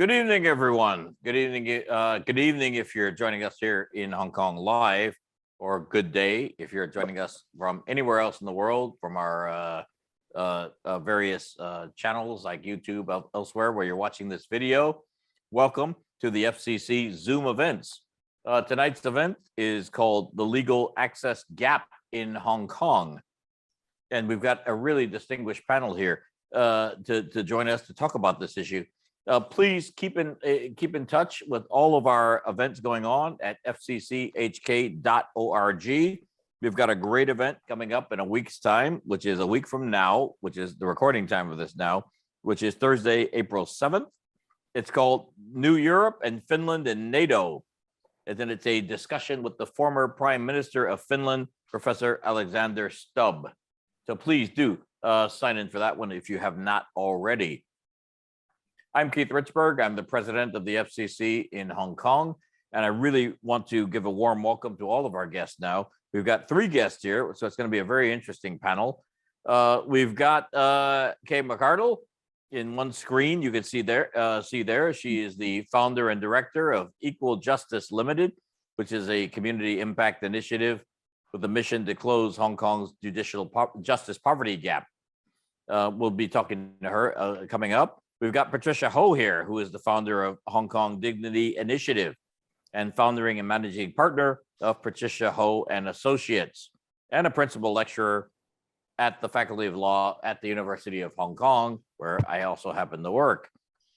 Good evening, everyone. Good evening. Good evening if you're joining us here in Hong Kong live, or good day if you're joining us from anywhere else in the world, from our various channels like YouTube, elsewhere where you're watching this video. Welcome to the FCC Zoom events. Tonight's event is called The Legal Access Gap in Hong Kong. And we've got a really distinguished panel here to join us to talk about this issue. Please keep in touch with all of our events going on at fcchk.org. We've got a great event coming up in a week's time, which is a week from now, which is the recording time of this now, which is Thursday, April 7th. It's called New Europe and Finland and NATO. And then it's a discussion with the former Prime Minister of Finland, Professor Alexander Stubb. So please do sign in for that one if you have not already. I'm Keith Richburg. I'm the president of the FCC in Hong Kong, and I really want to give a warm welcome to all of our guests now. We've got 3 guests here, so it's going to be a very interesting panel. We've got Kay McArdle in one screen. You can see there. She is the founder and director of Equal Justice Limited, which is a community impact initiative with a mission to close Hong Kong's judicial justice poverty gap. We'll be talking to her coming up. We've got Patricia Ho here, who is the founder of Hong Kong Dignity Initiative and founding and managing partner of Patricia Ho and Associates, and a principal lecturer at the Faculty of Law at the University of Hong Kong, where I also happen to work.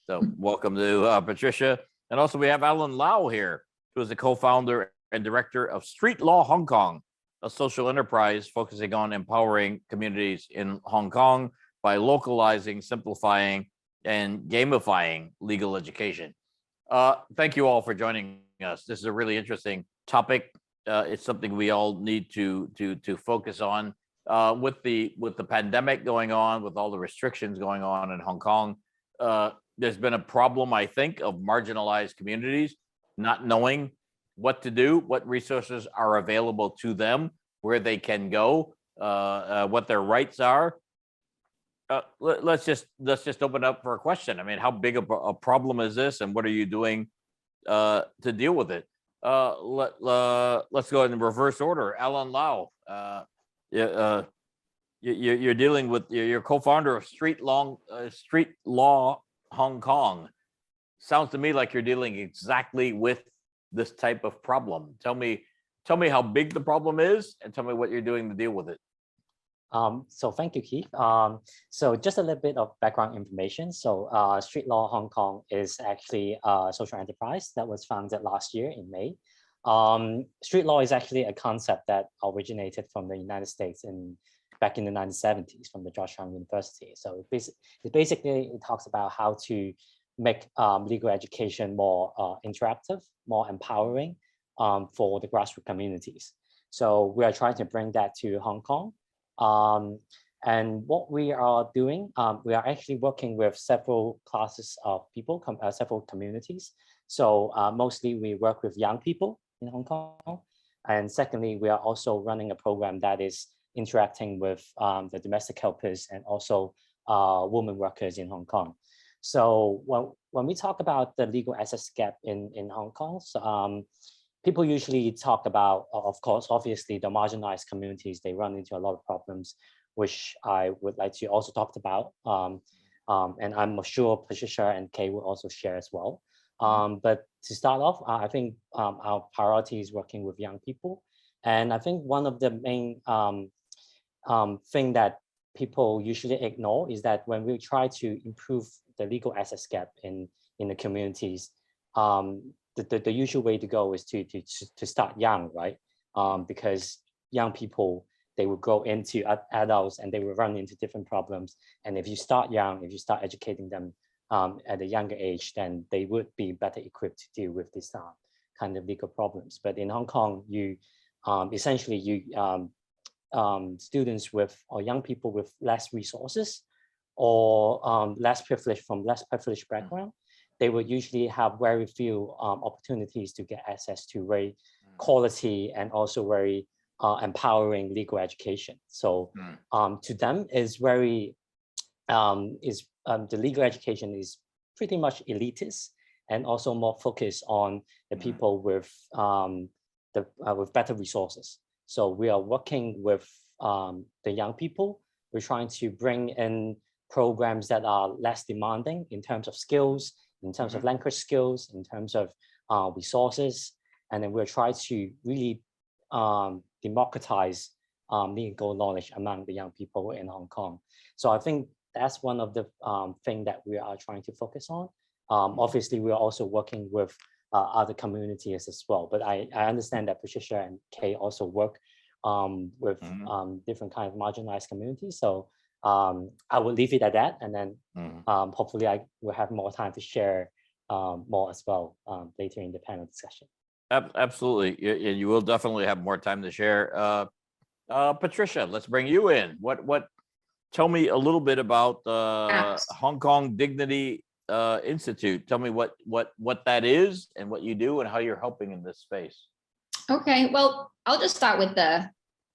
So welcome to Patricia. And also we have Alan Lau here, who is the co-founder and director of Street Law Hong Kong, a social enterprise focusing on empowering communities in Hong Kong by localizing, simplifying, and gamifying legal education. Thank you all for joining us. This is a really interesting topic. It's something we all need to focus on. With the pandemic going on, with all the restrictions going on in Hong Kong, there's been a problem, I think, of marginalized communities not knowing what to do, what resources are available to them, where they can go, what their rights are. Let's just open up for a question. I mean, how big of a problem is this, and what are you doing to deal with it? Let's go in reverse order. Alan Lau, you're dealing with, you're co-founder of Street Law Hong Kong. Sounds to me like you're dealing exactly with this type of problem. Tell me how big the problem is, and tell me what you're doing to deal with it. So thank you, Keith. So just a little bit of background information. So Street Law Hong Kong is actually a social enterprise that was founded last year in May. Street law is actually a concept that originated from the United States back in the 1970s from the Georgetown University. So it basically talks about how to make legal education more interactive, more empowering for the grassroots communities. So we are trying to bring that to Hong Kong. And what we are doing, we are actually working with several classes of people, several communities. So mostly we work with young people in Hong Kong. And secondly, we are also running a program that is interacting with the domestic helpers and also women workers in Hong Kong. So when we talk about the legal access gap in Hong Kong, so, people usually talk about, of course, obviously the marginalized communities, they run into a lot of problems, which I would like to also talk about. And I'm sure Patricia and Kay will also share as well. But to start off, I think our priority is working with young people. And I think one of the main thing that people usually ignore is that when we try to improve the legal access gap in the communities, the usual way to go is to start young, right? Because young people, they will grow into adults and they will run into different problems. And if you start young, if you start educating them at a younger age, then they would be better equipped to deal with this kind of legal problems. But in Hong Kong, essentially students or young people with less resources or less privilege from less privileged background, they would usually have very few opportunities to get access to very quality and also very empowering legal education. So to them is very, the legal education is pretty much elitist and also more focus on the people with better resources. So we are working with the young people. We're trying to bring in programs that are less demanding in terms of skills, in terms of language skills, in terms of resources. And then we'll try to really democratize legal knowledge among the young people in Hong Kong. So I think that's one of the things that we are trying to focus on. Obviously, we are also working with other communities as well. But I understand that Patricia and Kay also work with different kind of marginalized communities. So I will leave it at that. And then hopefully I will have more time to share more as well later in the panel discussion. Absolutely. You will definitely have more time to share. Patricia, let's bring you in. Tell me a little bit about Hong Kong Dignity Institute. Tell me what that is and what you do and how you're helping in this space. Okay, well, I'll just start with the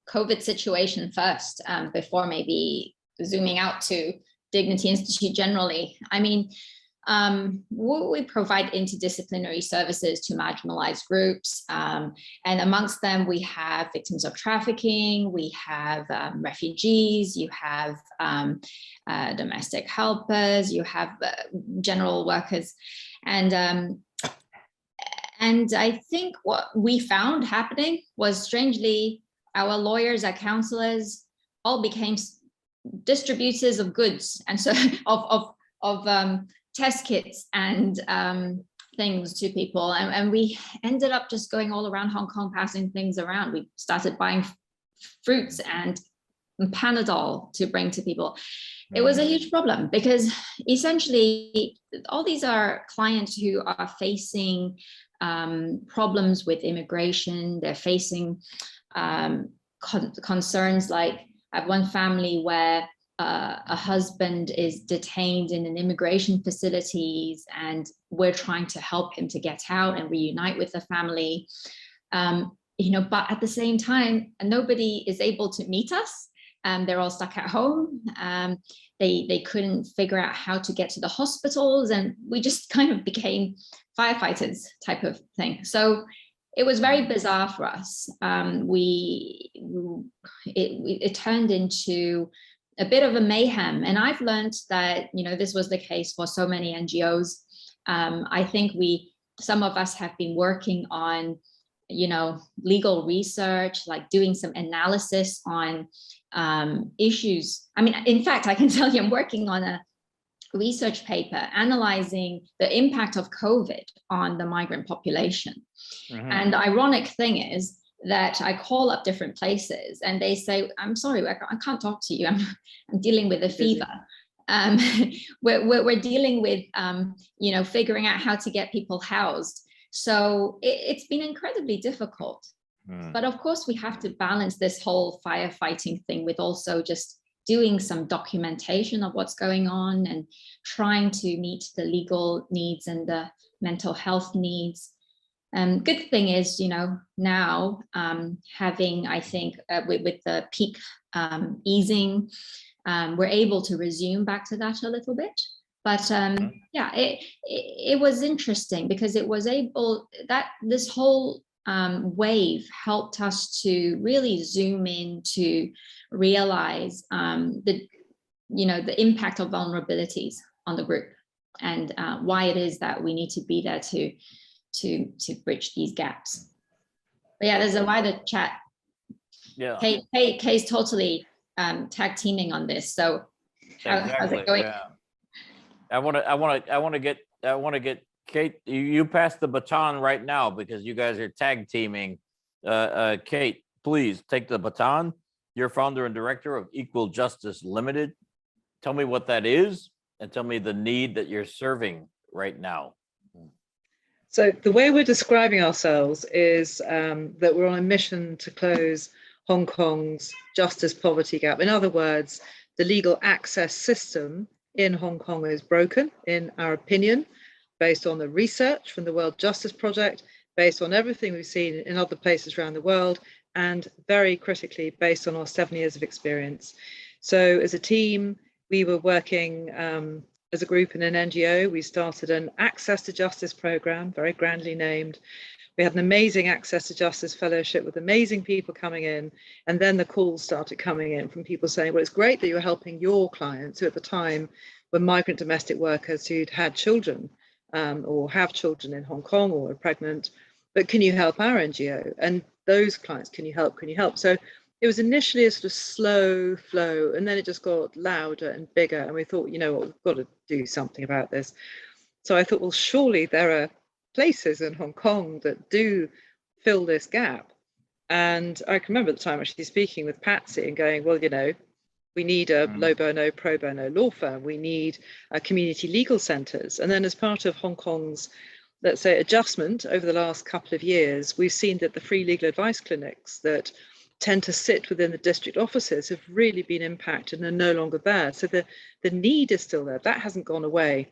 COVID situation first, before maybe zooming out to Dignity Institute generally. I mean, we provide interdisciplinary services to marginalized groups, and amongst them we have victims of trafficking, we have refugees, you have domestic helpers, you have general workers, and I think what we found happening was, strangely, our lawyers, our councilors all became distributors of goods, and so of test kits and things to people, and we ended up just going all around Hong Kong passing things around. We started buying fruits and Panadol to bring to people. It was a huge problem because essentially all these are clients who are facing problems with immigration. They're facing concerns like, I have one family where a husband is detained in an immigration facilities, and we're trying to help him to get out and reunite with the family. But at the same time, nobody is able to meet us. They're all stuck at home. They couldn't figure out how to get to the hospitals, and we just kind of became firefighters type of thing. So it was very bizarre for us. It turned into a bit of a mayhem. And I've learned that, this was the case for so many NGOs. I think some of us have been working on, legal research, like doing some analysis on issues. I mean, in fact, I can tell you I'm working on a research paper analyzing the impact of COVID on the migrant population. And the ironic thing is that I call up different places and they say, I'm sorry, I can't talk to you. I'm dealing with a fever. We're dealing with, figuring out how to get people housed. So it's been incredibly difficult. But of course, we have to balance this whole firefighting thing with also just doing some documentation of what's going on and trying to meet the legal needs and the mental health needs. Good thing is, now having, I think, with the peak easing, we're able to resume back to that a little bit. But yeah, it was interesting because it was this whole wave helped us to really zoom in to realize the impact of vulnerabilities on the group and why it is that we need to be there to bridge these gaps. But yeah, there's a wider chat. Yeah, Kay's totally tag teaming on this. So how's it going? Yeah. I want to get Kate. You pass the baton right now because you guys are tag teaming. Kate, please take the baton. You're founder and director of Equal Justice Limited. Tell me what that is and tell me the need that you're serving right now. So the way we're describing ourselves is that we're on a mission to close Hong Kong's justice poverty gap. In other words, the legal access system in Hong Kong is broken, in our opinion, based on the research from the World Justice Project, based on everything we've seen in other places around the world, and very critically based on our 7 years of experience. So as a team, we were working as a group in an NGO, we started an Access to Justice program, very grandly named. We had an amazing Access to Justice fellowship with amazing people coming in. And then the calls started coming in from people saying, well, it's great that you're helping your clients, who at the time were migrant domestic workers who'd had children or have children in Hong Kong or are pregnant, but can you help our NGO? And those clients, can you help? Can you help? So it was initially a sort of slow flow, and then it just got louder and bigger. And we thought, you know what, we've got to do something about this. So I thought, well, surely there are places in Hong Kong that do fill this gap. And I can remember at the time actually speaking with Patsy and going, well, you know, we need a low bono, pro bono law firm. We need community legal centres. And then as part of Hong Kong's, let's say, adjustment over the last couple of years, we've seen that the free legal advice clinics that tend to sit within the district offices have really been impacted and are no longer there. So the need is still there. That hasn't gone away.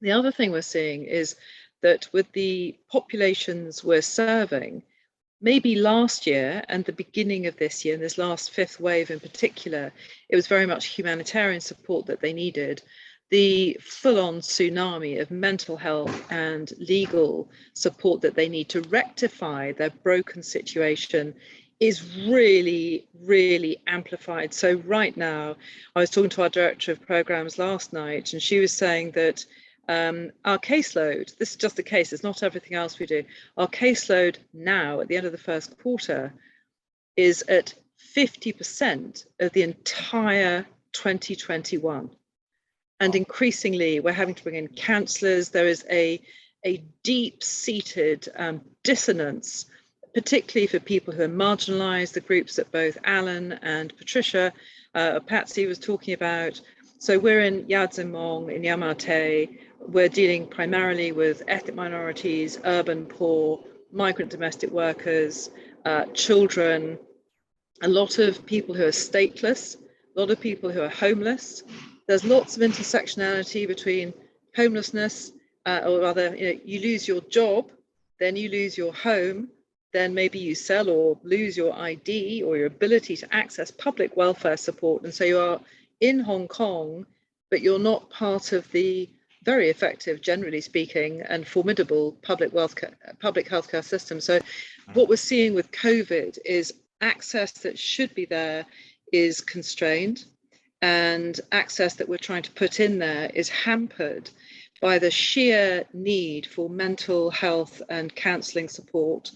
The other thing we're seeing is that with the populations we're serving, maybe last year and the beginning of this year, and this last fifth wave in particular, it was very much humanitarian support that they needed. The full-on tsunami of mental health and legal support that they need to rectify their broken situation is really, really amplified. So right now, I was talking to our director of programs last night, and she was saying that our caseload, this is just the case, it's not everything else we do. Our caseload now at the end of the first quarter is at 50% of the entire 2021. And increasingly, we're having to bring in counsellors. There is a deep-seated dissonance, particularly for people who are marginalised, the groups that both Alan and Patricia, Patsy was talking about. So we're in Yadzimong, in Yamate. We're dealing primarily with ethnic minorities, urban poor, migrant domestic workers, children, a lot of people who are stateless, a lot of people who are homeless. There's lots of intersectionality between homelessness, or rather, you lose your job, then you lose your home, then maybe you sell or lose your ID or your ability to access public welfare support. And so you are in Hong Kong, but you're not part of the very effective, generally speaking, and formidable public healthcare system. So what we're seeing with COVID is access that should be there is constrained, and access that we're trying to put in there is hampered by the sheer need for mental health and counselling support.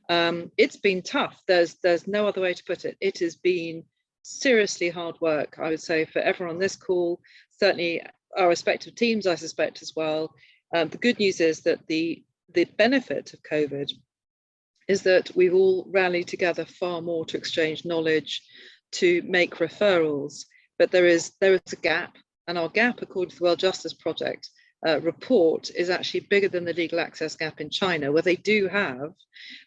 It's been tough. There's no other way to put it. It has been seriously hard work, I would say, for everyone on this call, certainly our respective teams, I suspect as well. The good news is that the benefit of COVID is that we've all rallied together far more to exchange knowledge, to make referrals, but there is a gap, and our gap, according to the World Justice Project report, is actually bigger than the legal access gap in China, where they do have,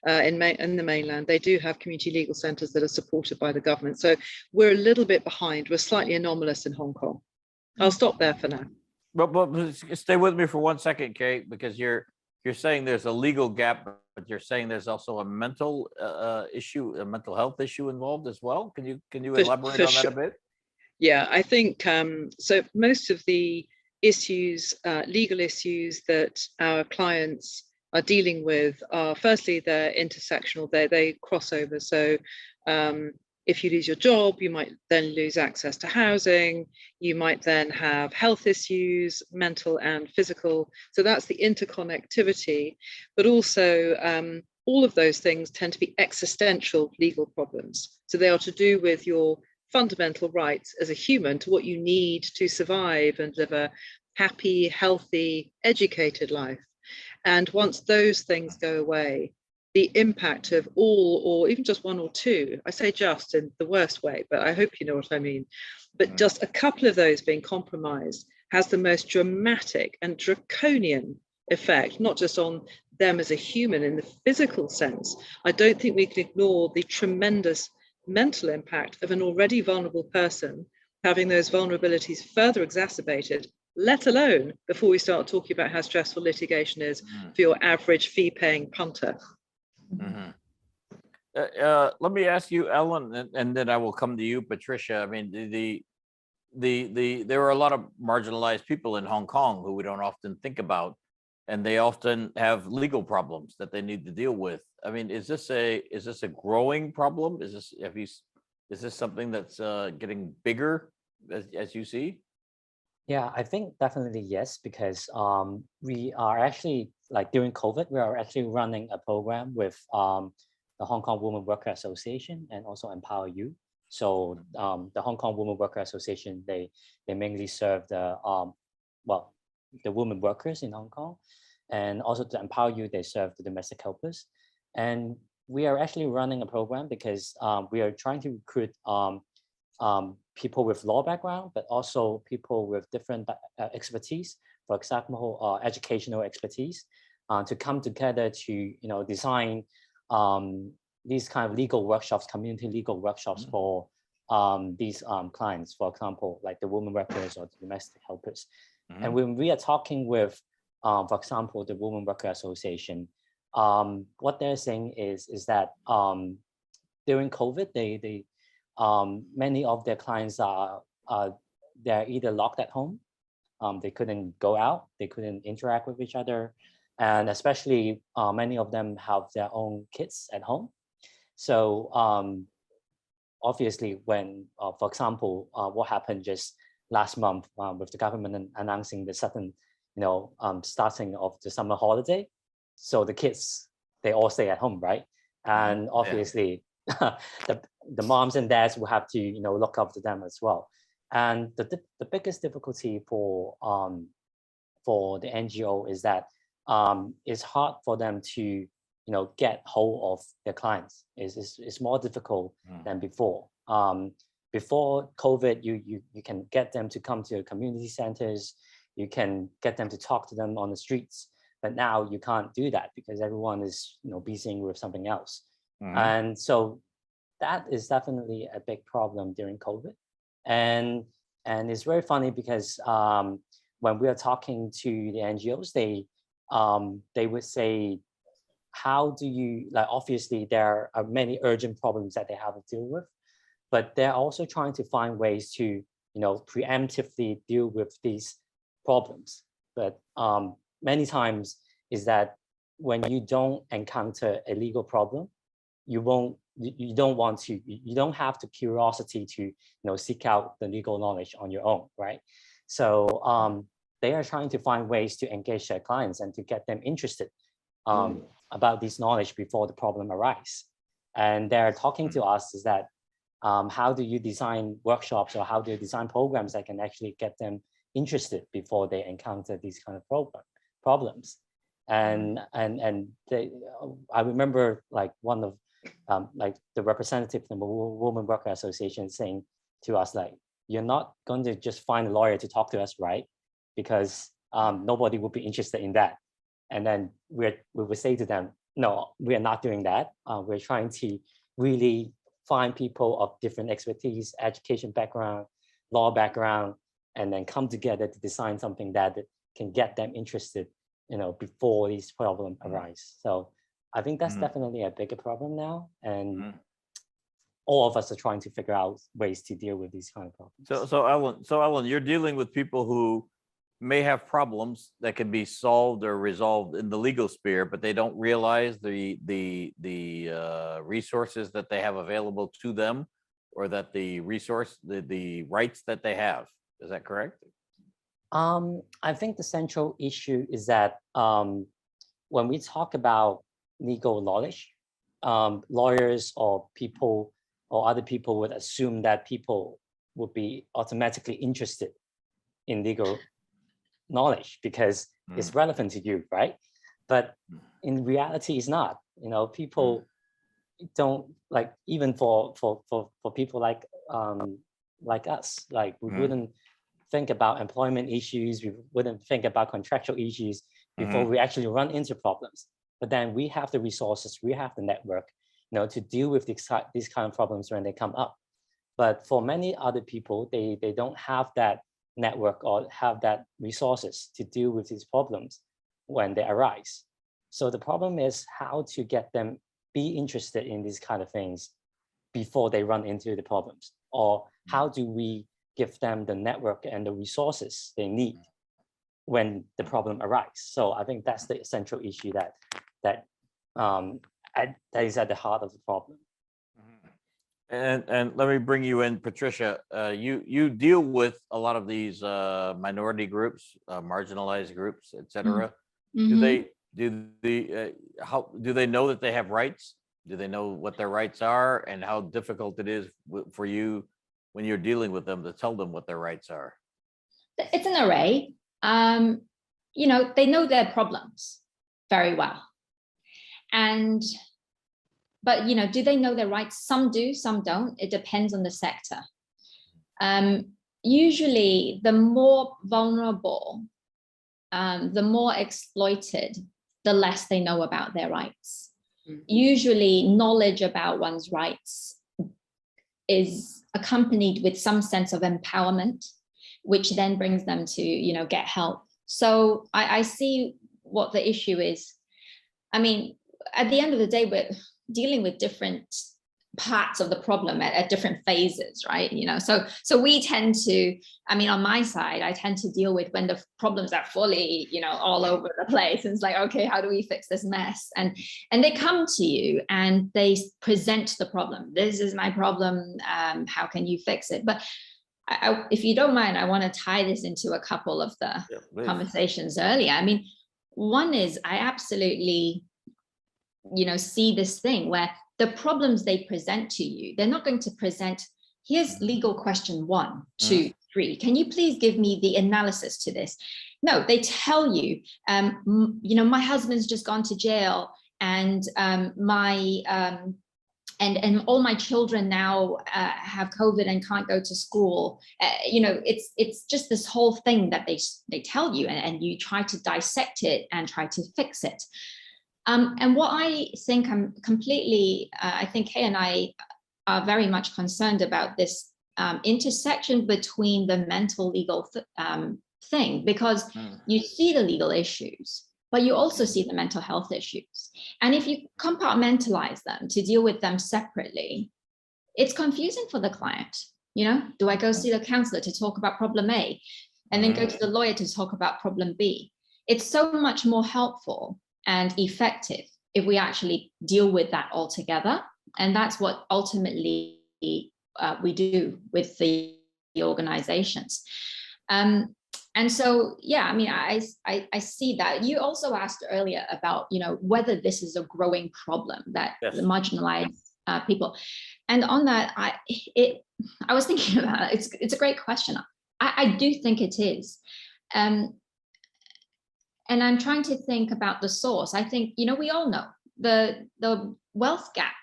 in the mainland, they do have community legal centres that are supported by the government. So we're a little bit behind. We're slightly anomalous in Hong Kong. I'll stop there for now. But stay with me for 1 second, Kate, because you're saying there's a legal gap, but you're saying there's also a mental issue, a mental health issue involved as well. Can you elaborate on that a bit? Yeah, I think so. Most of the issues, legal issues that our clients are dealing with are, firstly, they're intersectional. They cross over. So if you lose your job, you might then lose access to housing. You might then have health issues, mental and physical. So that's the interconnectivity. But also, all of those things tend to be existential legal problems. So they are to do with your fundamental rights as a human to what you need to survive and live a happy, healthy, educated life. And once those things go away, the impact of all, or even just one or two, I say just in the worst way, but I hope you know what I mean, but just a couple of those being compromised has the most dramatic and draconian effect, not just on them as a human in the physical sense. I don't think we can ignore the tremendous mental impact of an already vulnerable person having those vulnerabilities further exacerbated, let alone before we start talking about how stressful litigation is for your average fee-paying punter. Let me ask you, Ellen, and then I will come to you, Patricia. I mean, there are a lot of marginalized people in Hong Kong who we don't often think about, and they often have legal problems that they need to deal with. I mean, is this a growing problem? Is this something that's getting bigger as you see? Yeah, I think definitely yes, because we are actually, like during COVID, we are actually running a program with the Hong Kong Women Worker Association and also Empower You. So the Hong Kong Women Worker Association, they mainly serve the the women workers in Hong Kong, and also to Empower You, they serve the domestic helpers. And we are actually running a program because we are trying to recruit people with law background, but also people with different expertise, for example, educational expertise, to come together to design these kind of legal workshops, community legal workshops for these clients, for example, like the women workers or the domestic helpers. And when we are talking with, for example, the Women Worker Association, what they're saying is that during COVID, they many of their clients they're either locked at home, they couldn't go out, they couldn't interact with each other, and especially many of them have their own kids at home. So obviously, when, for example, what happened just last month with the government announcing the sudden, starting of the summer holiday, so the kids, they all stay at home, right? And obviously, the moms and dads will have to, look after them as well. And the biggest difficulty for the NGO is that it's hard for them to, get hold of their clients. It's more difficult than before. Before COVID, you can get them to come to your community centers. You can get them to talk to them on the streets. But now you can't do that because everyone is, busy with something else. And so that is definitely a big problem during COVID. And it's very funny because when we are talking to the NGOs, they would say, how do you, like, obviously there are many urgent problems that they have to deal with, but they're also trying to find ways to, preemptively deal with these problems. But many times is that when you don't encounter a legal problem, you don't have the curiosity to seek out the legal knowledge on your own, right? So they are trying to find ways to engage their clients and to get them interested about this knowledge before the problem arises. And they're talking to us is that how do you design workshops or how do you design programs that can actually get them interested before they encounter these kind of problems? And I remember like one of like the representative from the Women Worker Association saying to us, like, you're not going to just find a lawyer to talk to us, right? Because nobody would be interested in that. And then we would say to them, no, we are not doing that. We're trying to really find people of different expertise, education background, law background, and then come together to design something that can get them interested, before these problems arise. So I think that's definitely a bigger problem now, and all of us are trying to figure out ways to deal with these kind of problems. So Ellen, you're dealing with people who may have problems that can be solved or resolved in the legal sphere, but they don't realize the resources that they have available to them, or that the rights that they have. Is that correct? I think the central issue is that when we talk about legal knowledge, lawyers or people or other people would assume that people would be automatically interested in legal knowledge because it's relevant to you, right? But in reality, it's not. People don't, like, even for people like us, like we wouldn't think about employment issues, we wouldn't think about contractual issues before we actually run into problems. But then we have the resources, we have the network, to deal with these kind of problems when they come up. But for many other people, they don't have that network or have that resources to deal with these problems when they arise. So the problem is how to get them be interested in these kind of things before they run into the problems, or how do we give them the network and the resources they need when the problem arises. So I think that's the essential issue that is at the heart of the problem. And let me bring you in, Patricia. You deal with a lot of these minority groups, marginalized groups, etc. How do they know that they have rights? Do they know what their rights are, and how difficult it is for you when you're dealing with them to tell them what their rights are? It's an array. They know their problems very well, but do they know their rights? Some do, some don't. It depends on the sector. Usually, the more vulnerable, the more exploited, the less they know about their rights. Usually, knowledge about one's rights is accompanied with some sense of empowerment, which then brings them to, get help. So I see what the issue is. I mean, at the end of the day, we're dealing with different parts of the problem at different phases, right? So we tend to, on my side, I tend to deal with when the problems are fully, all over the place. And it's like, okay, how do we fix this mess? And they come to you and they present the problem. This is my problem. How can you fix it? But if you don't mind, I want to tie this into a couple of the conversations earlier. One is I absolutely, see this thing where the problems they present to you, they're not going to present, here's legal question 1, 2, 3. Can you please give me the analysis to this? No, they tell you, my husband's just gone to jail and and all my children now have COVID and can't go to school. It's just this whole thing that they tell you, and you try to dissect it and try to fix it. And what I think I think Kay and I are very much concerned about this intersection between the mental legal thing, because you see the legal issues, but you also see the mental health issues. And if you compartmentalize them to deal with them separately, it's confusing for the client. Do I go see the counselor to talk about problem A and then go to the lawyer to talk about problem B? It's so much more helpful and effective if we actually deal with that all together. And that's what ultimately we do with the organizations. And so, I see that. You also asked earlier about, whether this is a growing problem, that the marginalized people. And on that, I was thinking about it. It's a great question. I do think it is. And I'm trying to think about the source. I think, we all know the wealth gap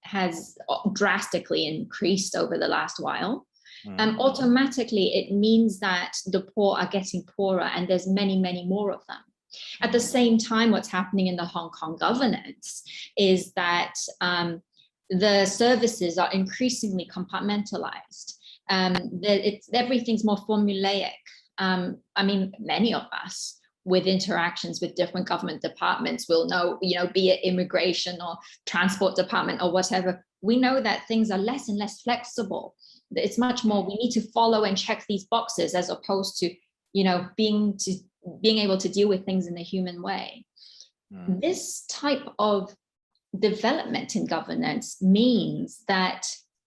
has drastically increased over the last while. Automatically, it means that the poor are getting poorer, and there's many, many more of them. At the same time, what's happening in the Hong Kong governance is that the services are increasingly compartmentalized. Everything's more formulaic. Many of us with interactions with different government departments will know, be it immigration or transport department or whatever, we know that things are less and less flexible. It's much more, we need to follow and check these boxes as opposed to, being able to deal with things in a human way. This type of development in governance means that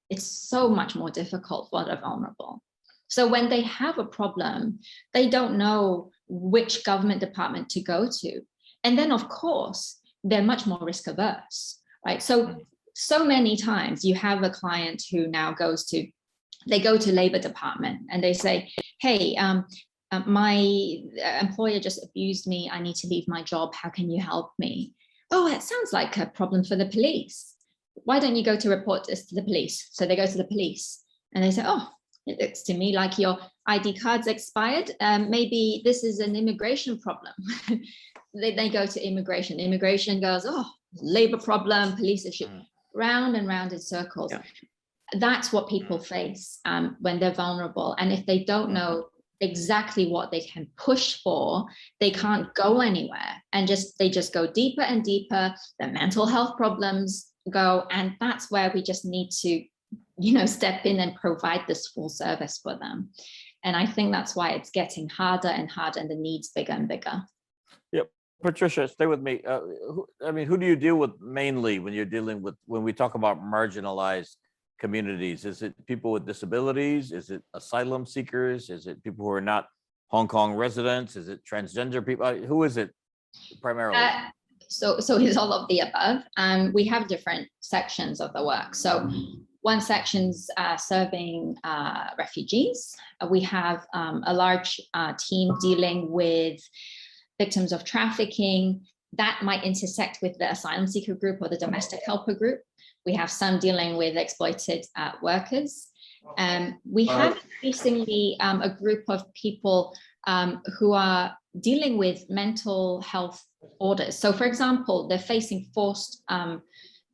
it's so much more difficult for the vulnerable. So when they have a problem, they don't know which government department to go to. And then, of course, they're much more risk averse, right? So many times you have a client who now go to Labor Department and they say, hey, my employer just abused me. I need to leave my job. How can you help me? Oh, it sounds like a problem for the police. Why don't you go to report this to the police? So they go to the police and they say, oh, it looks to me like your ID card's expired. Maybe this is an immigration problem. They go to immigration. Immigration goes, oh, labor problem, police issue, round and round in circles. Yeah. That's what people face when they're vulnerable. And if they don't know exactly what they can push for, they can't go anywhere. And they just go deeper and deeper. The mental health problems go. And that's where we just need to step in and provide this full service for them. And I think that's why it's getting harder and harder and the needs bigger and bigger. Yep. Patricia, stay with me. Who do you deal with mainly when we talk about marginalized communities? Is it people with disabilities? Is it asylum seekers? Is it people who are not Hong Kong residents? Is it transgender people? Who is it primarily? So it's all of the above. We have different sections of the work. So one section's serving refugees. We have a large team dealing with victims of trafficking. That might intersect with the asylum seeker group or the domestic helper group. We have some dealing with exploited workers. We have increasingly a group of people who are dealing with mental health orders. So for example, they're facing forced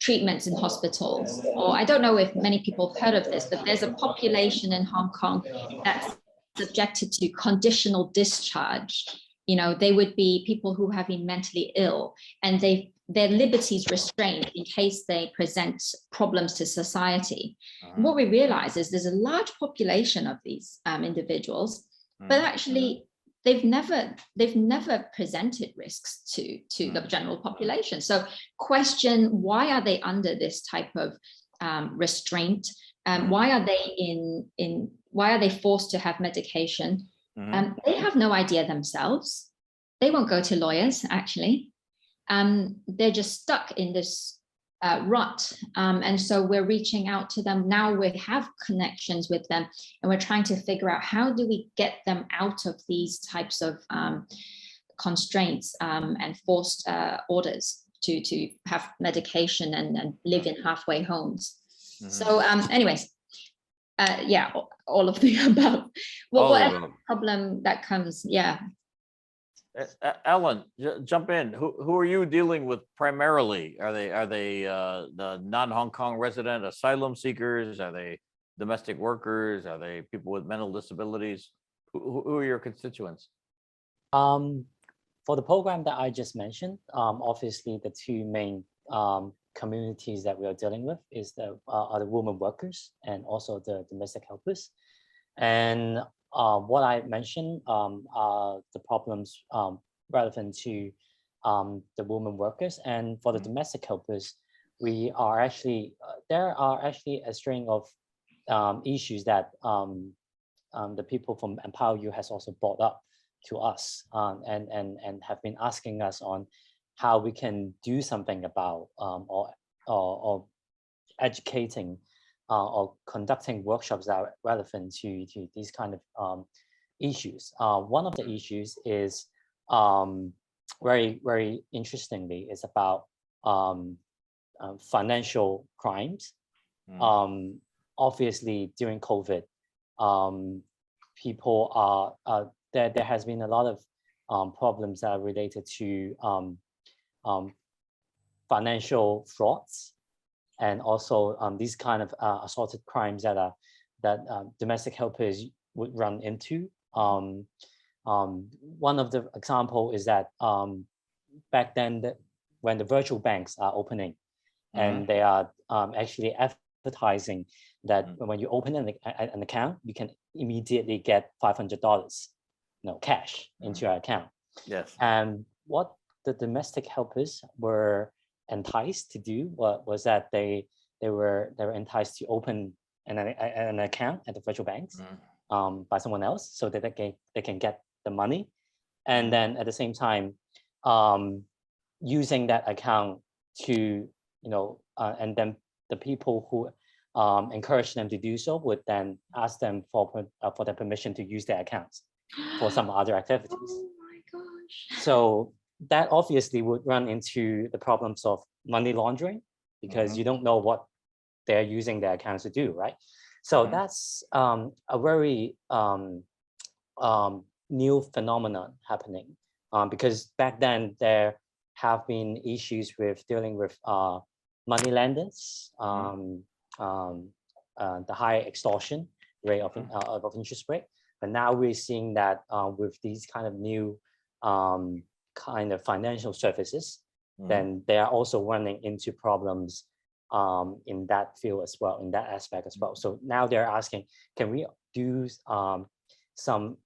treatments in hospitals, or I don't know if many people have heard of this, but there's a population in Hong Kong that's subjected to conditional discharge. They would be people who have been mentally ill and their liberties restrained in case they present problems to society. And what we realize is there's a large population of these individuals, but actually they've never presented risks to the general population. So question, why are they under this type of restraint? Why are they forced to have medication? They have no idea themselves. They won't go to lawyers, actually. They're just stuck in this rut. And so we're reaching out to them. Now we have connections with them and we're trying to figure out how do we get them out of these types of constraints and forced orders to have medication and live in halfway homes. So anyways, yeah, all of the above. Whatever problem that comes, yeah. Ellen, jump in. Who are you dealing with primarily? Are they the non-Hong Kong resident asylum seekers? Are they domestic workers? Are they people with mental disabilities? Who are your constituents? For the program that I just mentioned, obviously the two main communities that we are dealing with are the women workers and also the domestic helpers. And what I mentioned are the problems relevant to the women workers. And for the domestic helpers, we are actually, there are actually a string of issues that the people from Empower You has also brought up to us and have been asking us on how we can do something about or educating or conducting workshops that are relevant to these kind of issues. One of the issues is very, very interestingly, is about financial crimes. Obviously, during COVID, people are there has been a lot of problems that are related to financial frauds, and also these kind of assorted crimes that domestic helpers would run into. One of the example is that back then, when the virtual banks are opening, and they are actually advertising that when you open an account, you can immediately get $500, cash into your account. Yes. And what the domestic helpers were enticed to do was that they were enticed to open an account at the virtual banks by someone else, so that they can get the money, and then at the same time using that account to and then the people who encourage them to do so would then ask them for their permission to use their accounts for some other activities. Oh my gosh. So that obviously would run into the problems of money laundering, because you don't know what they're using their accounts to do, right? So that's a very new phenomenon happening, because back then there have been issues with dealing with money lenders, the high extortion rate of interest rate. But now we're seeing that with these kind of new kind of financial services, then they are also running into problems in that field as well, in that aspect as well. So now they're asking, can we do some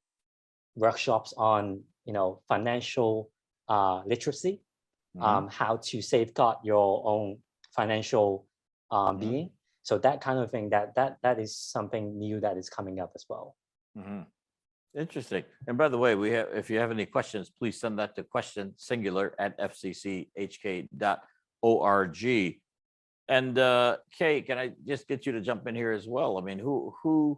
workshops on, financial literacy, how to safeguard your own financial being. So that kind of thing, that is something new that is coming up as well. Interesting. And by the way, if you have any questions, please send that to questionsingular@fcchk.org. And Kay, can I just get you to jump in here as well? I mean, who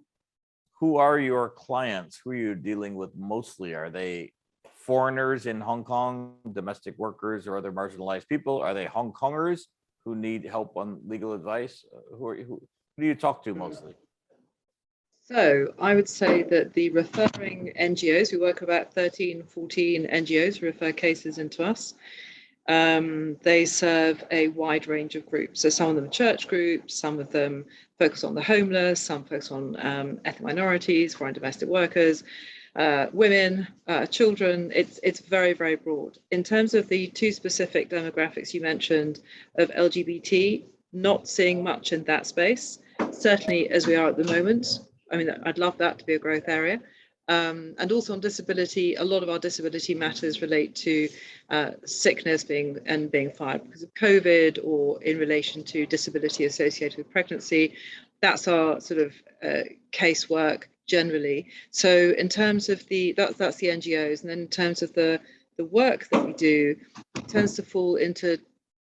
are your clients? Who are you dealing with mostly? Are they foreigners in Hong Kong, domestic workers, or other marginalized people? Are they Hong Kongers who need help on legal advice? Who do you talk to mostly? So I would say that the referring NGOs, we work with about 13, 14 NGOs who refer cases into us. They serve a wide range of groups. So some of them are church groups, some of them focus on the homeless, some focus on ethnic minorities, foreign domestic workers, women, children. It's very, very broad. In terms of the two specific demographics you mentioned of LGBT, not seeing much in that space, certainly as we are at the moment. I mean, I'd love that to be a growth area. And also on disability, a lot of our disability matters relate to sickness being fired because of COVID or in relation to disability associated with pregnancy. That's our sort of casework generally. So in terms of that's the NGOs, and then in terms of the work that we do, it tends to fall into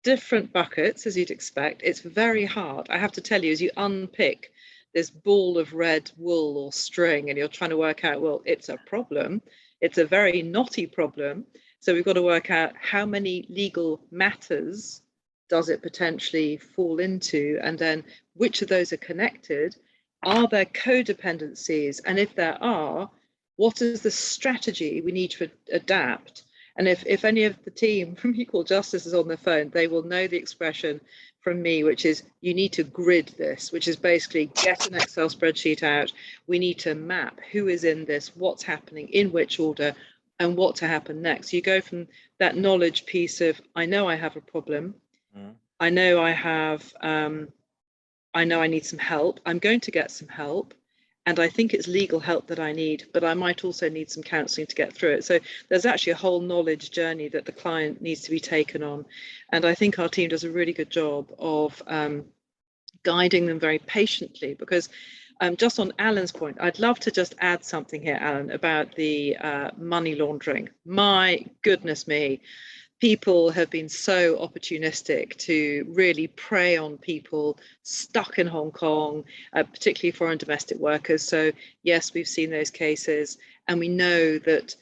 different buckets, as you'd expect. It's very hard. I have to tell you, as you unpick this ball of red wool or string and you're trying to work out, well, it's a problem. It's a very knotty problem. So we've got to work out how many legal matters does it potentially fall into, and then which of those are connected? Are there codependencies? And if there are, what is the strategy we need to adapt? And if any of the team from Equal Justice is on the phone, they will know the expression from me, which is you need to grid this, which is basically get an Excel spreadsheet out. We need to map who is in this, what's happening, in which order, and what to happen next. You go from that knowledge piece of, I know I have a problem. I know I know I need some help. I'm going to get some help. And I think it's legal help that I need, but I might also need some counselling to get through it. So there's actually a whole knowledge journey that the client needs to be taken on. And I think our team does a really good job of guiding them very patiently, because just on Alan's point, I'd love to just add something here, Alan, about the money laundering. My goodness me. People have been so opportunistic to really prey on people stuck in Hong Kong, particularly foreign domestic workers. So yes, we've seen those cases, and we know that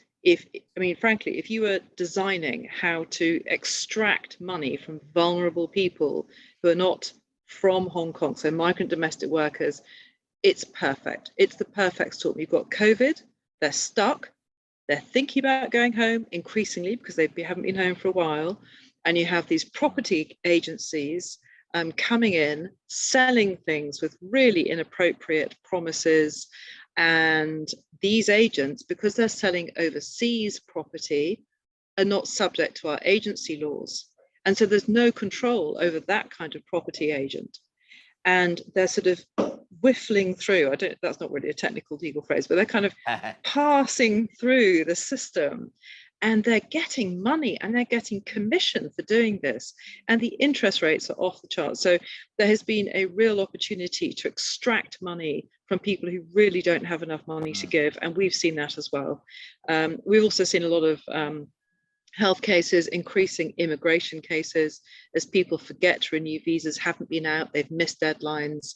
frankly, if you were designing how to extract money from vulnerable people who are not from Hong Kong, so migrant domestic workers, it's perfect. It's the perfect storm. You've got COVID, they're stuck. They're thinking about going home increasingly because they haven't been home for a while. And you have these property agencies coming in, selling things with really inappropriate promises. And these agents, because they're selling overseas property, are not subject to our agency laws. And so there's no control over that kind of property agent. And they're sort of whiffling through, that's not really a technical legal phrase, but they're kind of passing through the system, and they're getting money and they're getting commission for doing this. And the interest rates are off the charts. So there has been a real opportunity to extract money from people who really don't have enough money to give. And we've seen that as well. We've also seen a lot of health cases, increasing immigration cases, as people forget to renew visas, haven't been out, they've missed deadlines,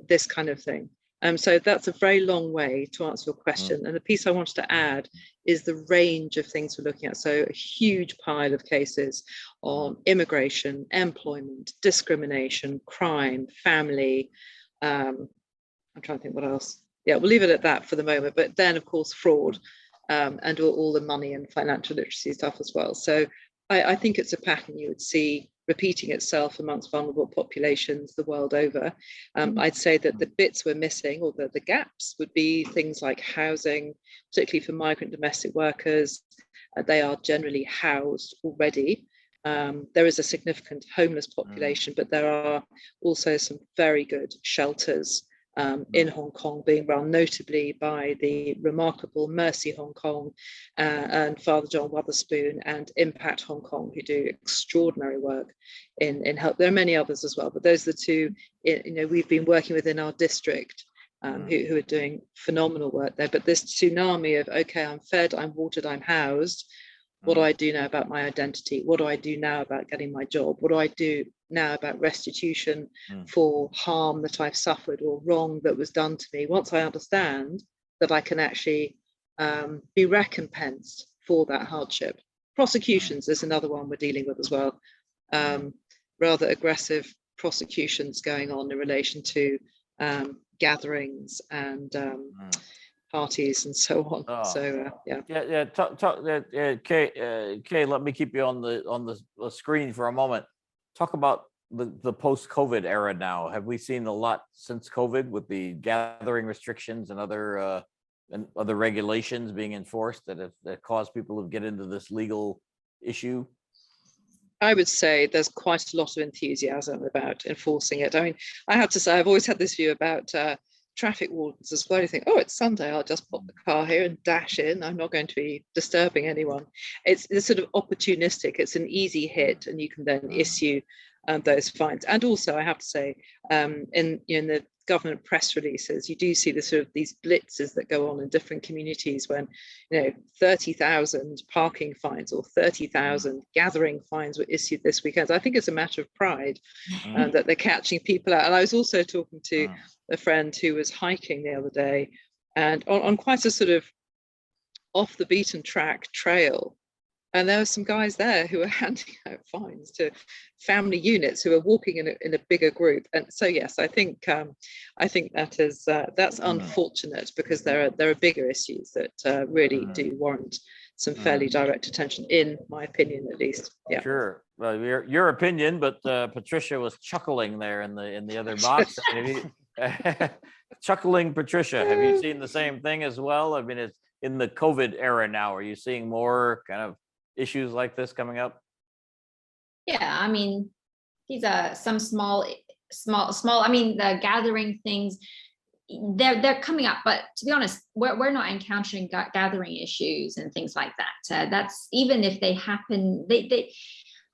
this kind of thing. So that's a very long way to answer your question. And the piece I wanted to add is the range of things we're looking at. So a huge pile of cases on immigration, employment, discrimination, crime, family. I'm trying to think what else. Yeah, we'll leave it at that for the moment. But then, of course, fraud. And all the money and financial literacy stuff as well. So I think it's a pattern you would see repeating itself amongst vulnerable populations the world over. I'd say that the bits we're missing, or the gaps, would be things like housing, particularly for migrant domestic workers. They are generally housed already. There is a significant homeless population, but there are also some very good shelters in Hong Kong, being run notably by the remarkable Mercy Hong Kong and Father John Wotherspoon and Impact Hong Kong, who do extraordinary work in help. There are many others as well, but those are the two, we've been working within our district who are doing phenomenal work there. But this tsunami of, okay, I'm fed, I'm watered, I'm housed. What do I do now about my identity? What do I do now about getting my job? What do I do now about restitution for harm that I've suffered or wrong that was done to me? Once I understand that I can actually be recompensed for that hardship. Prosecutions is another one we're dealing with as well. Rather aggressive prosecutions going on in relation to gatherings and parties and so on. Kay, let me keep you on the screen for a moment. Talk about the post-COVID era now. Have we seen a lot since COVID with the gathering restrictions and other regulations being enforced that cause people to get into this legal issue? I would say there's quite a lot of enthusiasm about enforcing it. I mean, I have to say, I've always had this view about traffic wardens as well. You think, oh, it's Sunday, I'll just pop the car here and dash in. I'm not going to be disturbing anyone. It's sort of opportunistic. It's an easy hit, and you can then issue those fines. And also, I have to say, in the government press releases, you do see the sort of these blitzes that go on in different communities when 30,000 parking fines or 30,000 gathering fines were issued this weekend. I think it's a matter of pride that they're catching people out. And I was also talking to a friend who was hiking the other day, and on quite a sort of off the beaten track trail, and there were some guys there who were handing out fines to family units who are walking in a bigger group. And so yes, I think that is that's unfortunate, because there are bigger issues that really do warrant some fairly direct attention, in my opinion, at least. Yeah. Sure. Well, your opinion, but Patricia was chuckling there in the other box. Chuckling Patricia, have you seen the same thing as well? I mean, it's in the COVID era now. Are you seeing more kind of issues like this coming up? Yeah, I mean, these are some small. I mean, the gathering things, they're coming up, but to be honest, we're not encountering gathering issues and things like that. That's, even if they happen,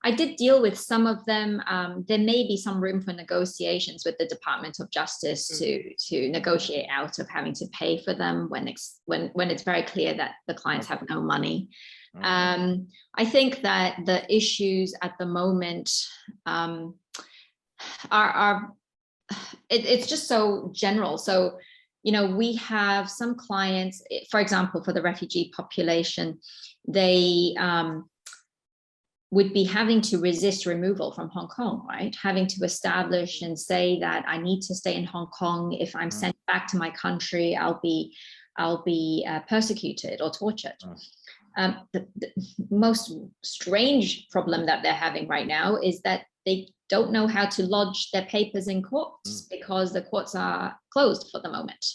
I did deal with some of them. There may be some room for negotiations with the Department of Justice to negotiate out of having to pay for them when it's very clear that the clients have no money. I think that the issues at the moment it's just so general. So, we have some clients, for example, for the refugee population, they would be having to resist removal from Hong Kong, right? Having to establish and say that I need to stay in Hong Kong. If I'm sent back to my country, I'll be persecuted or tortured. The most strange problem that they're having right now is that they don't know how to lodge their papers in courts because the courts are closed for the moment.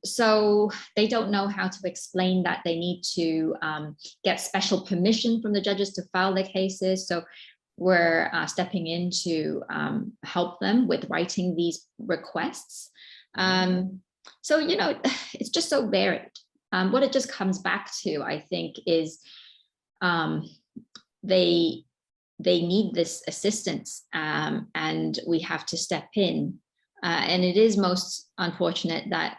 So they don't know how to explain that they need to get special permission from the judges to file their cases. So we're stepping in to help them with writing these requests. So, it's just so varied. What it just comes back to, I think, is they need this assistance, and we have to step in. And it is most unfortunate that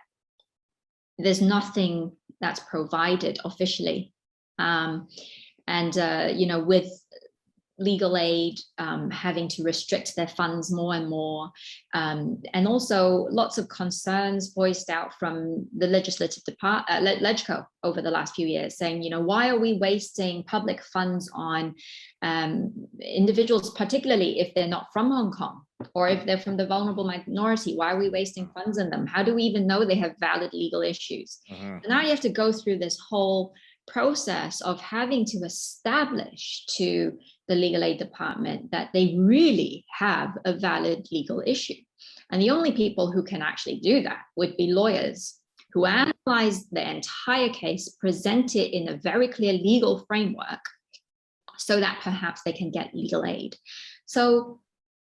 there's nothing that's provided officially. With legal aid having to restrict their funds more and more, and also lots of concerns voiced out from the legislative department, LegCo, over the last few years, saying, why are we wasting public funds on individuals, particularly if they're not from Hong Kong, or if they're from the vulnerable minority? Why are we wasting funds on them? How do we even know they have valid legal issues? And now you have to go through this whole process of having to establish to the legal aid department that they really have a valid legal issue. And the only people who can actually do that would be lawyers who analyze the entire case, present it in a very clear legal framework, so that perhaps they can get legal aid. So,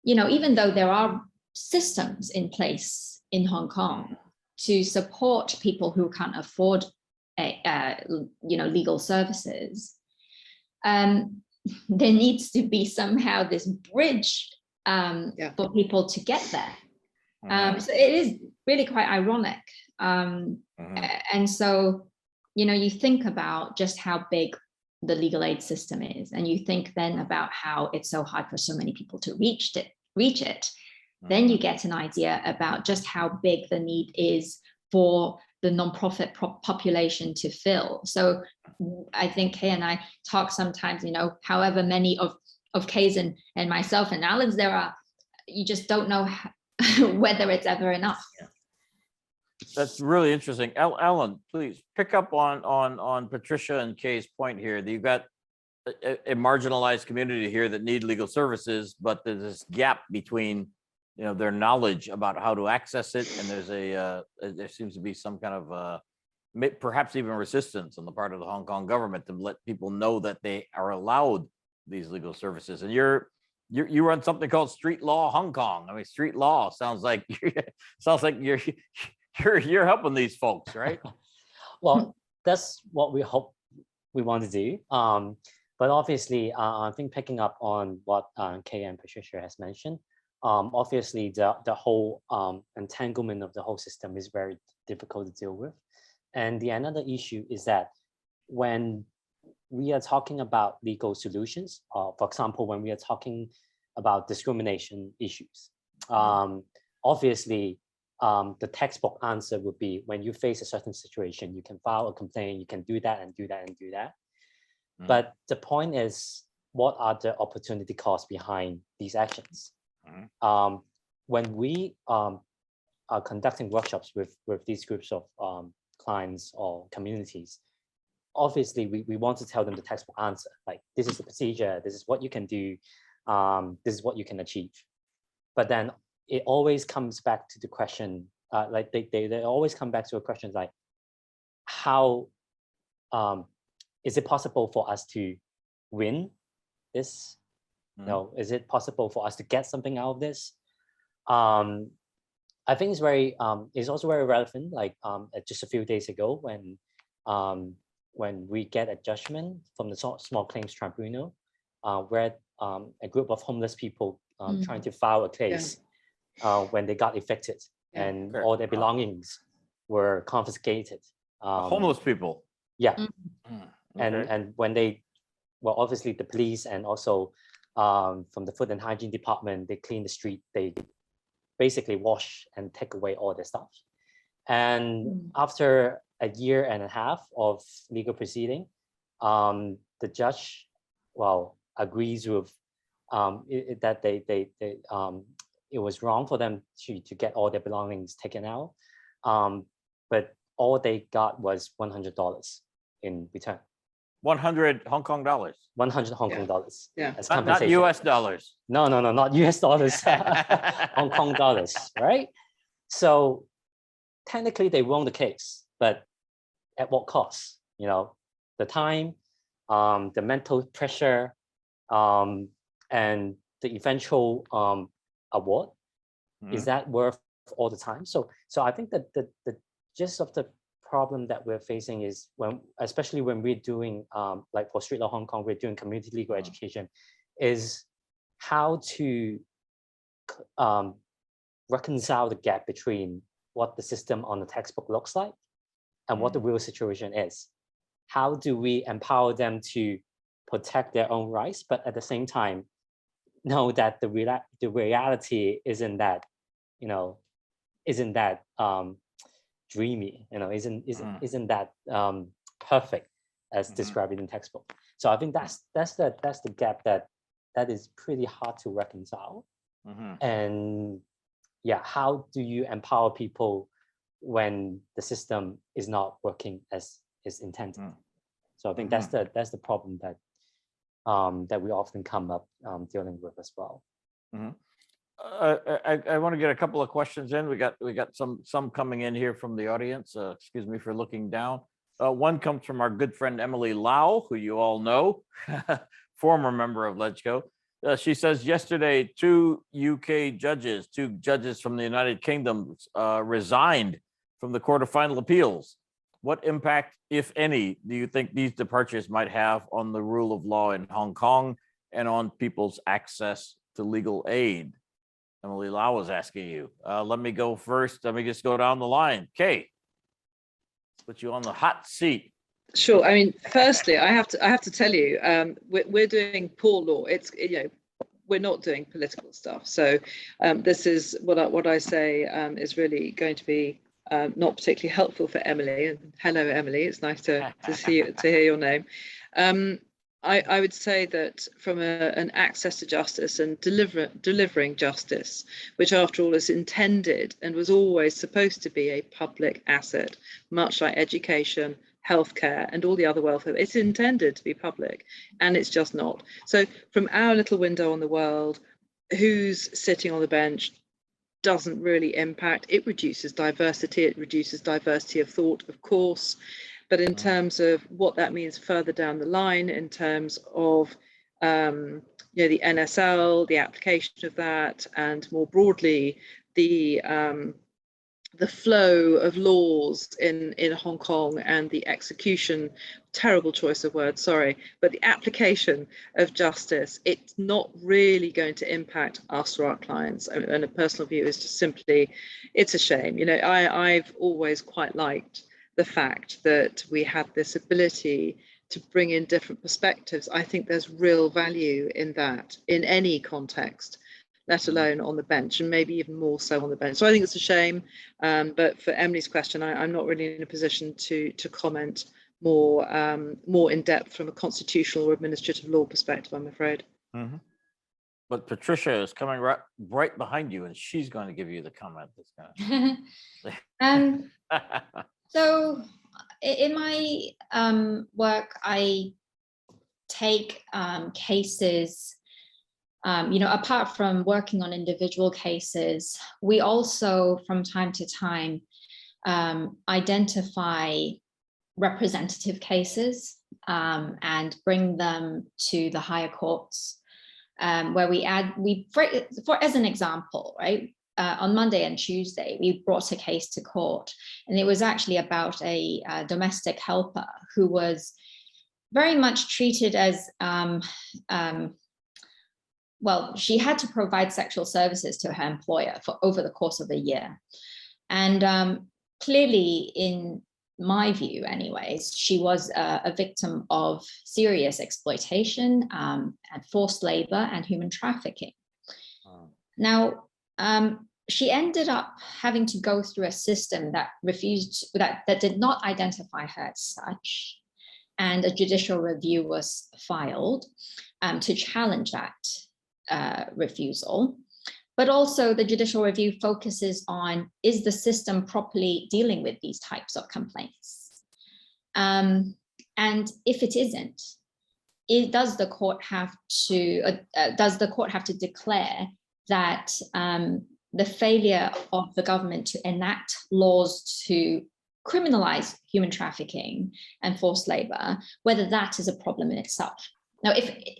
even though there are systems in place in Hong Kong to support people who can't afford legal services, there needs to be somehow this bridge for people to get there. So it is really quite ironic. And so, you think about just how big the legal aid system is, and you think then about how it's so hard for so many people to reach it. Then you get an idea about just how big the need is for the nonprofit population to fill. So I think Kay and I talk sometimes, however many of Kay's and myself and Alan's there are, you just don't know whether it's ever enough. That's really interesting. Alan, please pick up on Patricia and Kay's point here. You've got a marginalized community here that need legal services, but there's this gap between their knowledge about how to access it, and there seems to be some kind of perhaps even resistance on the part of the Hong Kong government to let people know that they are allowed these legal services. And you run something called Street Law Hong Kong. I mean, street law sounds like you're helping these folks, right? Well, that's what we hope we want to do. But obviously, I think picking up on what Kay and Patricia has mentioned, obviously the whole entanglement of the whole system is very difficult to deal with. And the another issue is that when we are talking about legal solutions, for example, when we are talking about discrimination issues, obviously, the textbook answer would be when you face a certain situation, you can file a complaint, you can do that and do that and do that. But the point is, what are the opportunity costs behind these actions? When we are conducting workshops with these groups of clients or communities, obviously we want to tell them the textbook answer, like this is the procedure, this is what you can do, this is what you can achieve. But then it always comes back to the question, like they always come back to a question like, how is it possible for us to win this? No, is it possible for us to get something out of this? I think it's it's also very relevant. Like just a few days ago, when we get a judgment from the small claims tribunal, where a group of homeless people trying to file a case when they got evicted and all their belongings were confiscated. Homeless people. Yeah, Okay. and when they, well, obviously the police and also from the food and hygiene department, they clean the street, they basically wash and take away all their stuff. And after a year and a half of legal proceeding, the judge, well, agrees with that it was wrong for them to get all their belongings taken out, but all they got was $100 in return. 100 Hong Kong dollars. 100 Hong Kong dollars. Yeah. As Not compensation. US dollars. No, not US dollars. Hong Kong dollars, right? So technically they won the case, but at what cost? The time, the mental pressure, and the eventual award. Is that worth all the time? So I think that the gist of the problem that we're facing is especially when we're doing like for Street Law Hong Kong, we're doing community legal education, is how to reconcile the gap between what the system on the textbook looks like and what the real situation is. How do we empower them to protect their own rights, but at the same time know that the reality isn't that dreamy, isn't that perfect as described in the textbook. So I think that's the gap that is pretty hard to reconcile. And yeah, how do you empower people when the system is not working as is intended? So I think that's the problem that that we often come up dealing with as well. I want to get a couple of questions in. We got some coming in here from the audience. Excuse me for looking down. One comes from our good friend Emily Lau, who you all know former member of LegCo. She says yesterday, two judges from the United Kingdom resigned from the Court of Final Appeals. What impact, if any, do you think these departures might have on the rule of law in Hong Kong and on people's access to legal aid? Emily Lau was asking you. Let me go first. Let me just go down the line. Kay, put you on the hot seat. Sure. I mean, firstly, I have to tell you, we're doing poor law. It's, we're not doing political stuff. So this is what I say is really going to be not particularly helpful for Emily. And hello, Emily. It's nice to hear your name. I would say that from an access to justice and delivering justice, which after all is intended and was always supposed to be a public asset, much like education, healthcare, and all the other welfare, it's intended to be public, and it's just not. So from our little window on the world, who's sitting on the bench doesn't really impact. It reduces diversity. It reduces diversity of thought, of course. But in terms of what that means further down the line, in terms of the NSL, the application of that, and more broadly the flow of laws in Hong Kong and the execution, terrible choice of words, sorry, but the application of justice, it's not really going to impact us or our clients. And a personal view is just simply, it's a shame. I've always quite liked the fact that we have this ability to bring in different perspectives. I think there's real value in that in any context, let alone on the bench, and maybe even more so on the bench. So I think it's a shame. But for Emily's question, I'm not really in a position to comment more in depth from a constitutional or administrative law perspective, I'm afraid. Mm-hmm. But Patricia is coming right behind you, and she's going to give you the comment this time. So in my work, I take cases, apart from working on individual cases, we also from time to time identify representative cases and bring them to the higher courts, where as an example, right? On Monday and Tuesday, we brought a case to court, and it was actually about a domestic helper who was very much treated as, she had to provide sexual services to her employer for over the course of a year. And clearly, in my view anyways, she was a victim of serious exploitation and forced labor and human trafficking. Now, she ended up having to go through a system that did not identify her as such, and a judicial review was filed to challenge that refusal. But also the judicial review focuses on, is the system properly dealing with these types of complaints? And if it isn't, does the court have to declare that the failure of the government to enact laws to criminalize human trafficking and forced labor, whether that is a problem in itself? Now,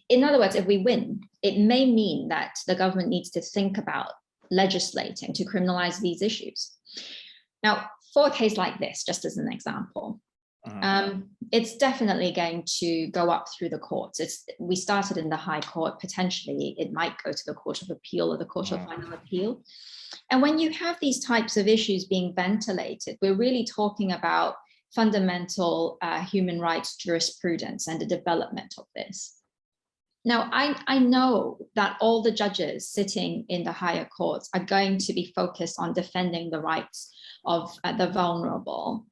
in other words, if we win, it may mean that the government needs to think about legislating to criminalize these issues. Now, for a case like this, just as an example, it's definitely going to go up through the courts. We started in the High Court. Potentially, it might go to the Court of Appeal or the Court of Final Appeal. And when you have these types of issues being ventilated, we're really talking about fundamental human rights jurisprudence and the development of this. Now, I know that all the judges sitting in the higher courts are going to be focused on defending the rights of the vulnerable.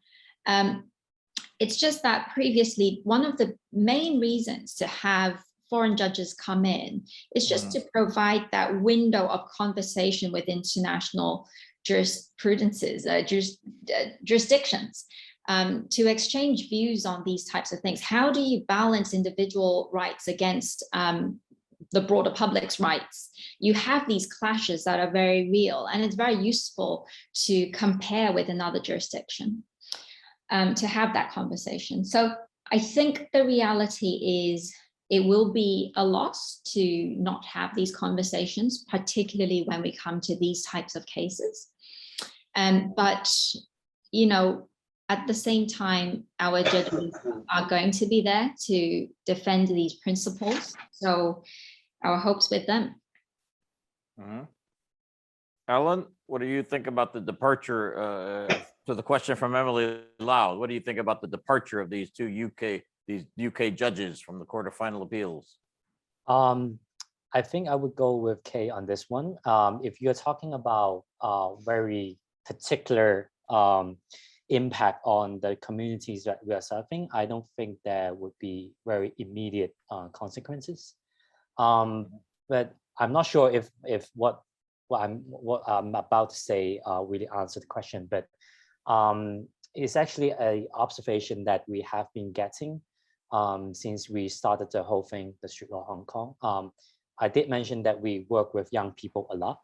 It's just that previously, one of the main reasons to have foreign judges come in is just to provide that window of conversation with international jurisprudences, jurisdictions, to exchange views on these types of things. How do you balance individual rights against the broader public's rights? You have these clashes that are very real, and it's very useful to compare with another jurisdiction to have that conversation. So I think the reality is it will be a loss to not have these conversations, particularly when we come to these types of cases. But, you know, at the same time, our judges are going to be there to defend these principles. So our hopes with them. Ellen, what do you think about the departure? To the question from Emily Lau, what do you think about the departure of these two UK judges from the Court of Final Appeals? I think I would go with Kay on this one. If you're talking about very particular impact on the communities that we are serving, I don't think there would be very immediate consequences. But I'm not sure if what I'm about to say really answer the question, but it's actually an observation that we have been getting since we started the whole thing, the Street Law Hong Kong. I did mention that we work with young people a lot.